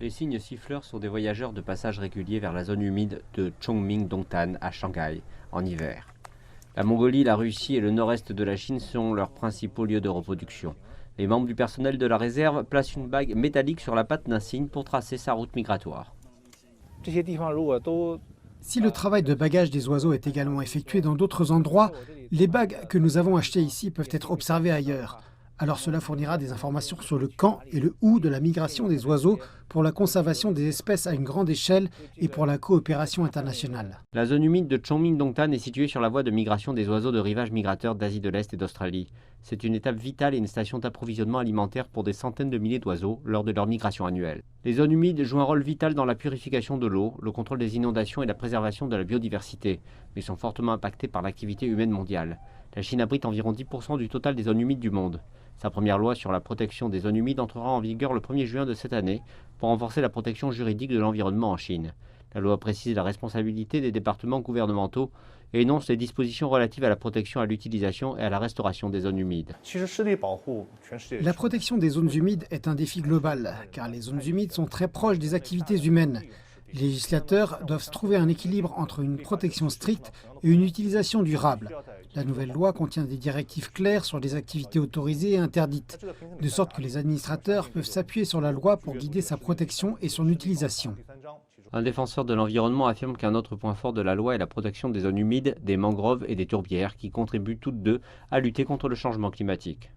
Les cygnes siffleurs sont des voyageurs de passage régulier vers la zone humide de Chongming-Dongtan à Shanghai, en hiver. La Mongolie, la Russie et le nord-est de la Chine sont leurs principaux lieux de reproduction. Les membres du personnel de la réserve placent une bague métallique sur la patte d'un cygne pour tracer sa route migratoire. Si le travail de bagage des oiseaux est également effectué dans d'autres endroits, les bagues que nous avons achetées ici peuvent être observées ailleurs. Alors cela fournira des informations sur le quand et le où de la migration des oiseaux pour la conservation des espèces à une grande échelle et pour la coopération internationale. La zone humide de Chongming-Dongtan est située sur la voie de migration des oiseaux de rivage migrateurs d'Asie de l'Est et d'Australie. C'est une étape vitale et une station d'approvisionnement alimentaire pour des centaines de milliers d'oiseaux lors de leur migration annuelle. Les zones humides jouent un rôle vital dans la purification de l'eau, le contrôle des inondations et la préservation de la biodiversité, mais sont fortement impactées par l'activité humaine mondiale. La Chine abrite environ 10% du total des zones humides du monde. Sa première loi sur la protection des zones humides entrera en vigueur le 1er juin de cette année pour renforcer la protection juridique de l'environnement en Chine. La loi précise la responsabilité des départements gouvernementaux et énonce les dispositions relatives à la protection, à l'utilisation et à la restauration des zones humides. La protection des zones humides est un défi global, car les zones humides sont très proches des activités humaines. Les législateurs doivent trouver un équilibre entre une protection stricte et une utilisation durable. La nouvelle loi contient des directives claires sur les activités autorisées et interdites, de sorte que les administrateurs peuvent s'appuyer sur la loi pour guider sa protection et son utilisation. Un défenseur de l'environnement affirme qu'un autre point fort de la loi est la protection des zones humides, des mangroves et des tourbières qui contribuent toutes deux à lutter contre le changement climatique.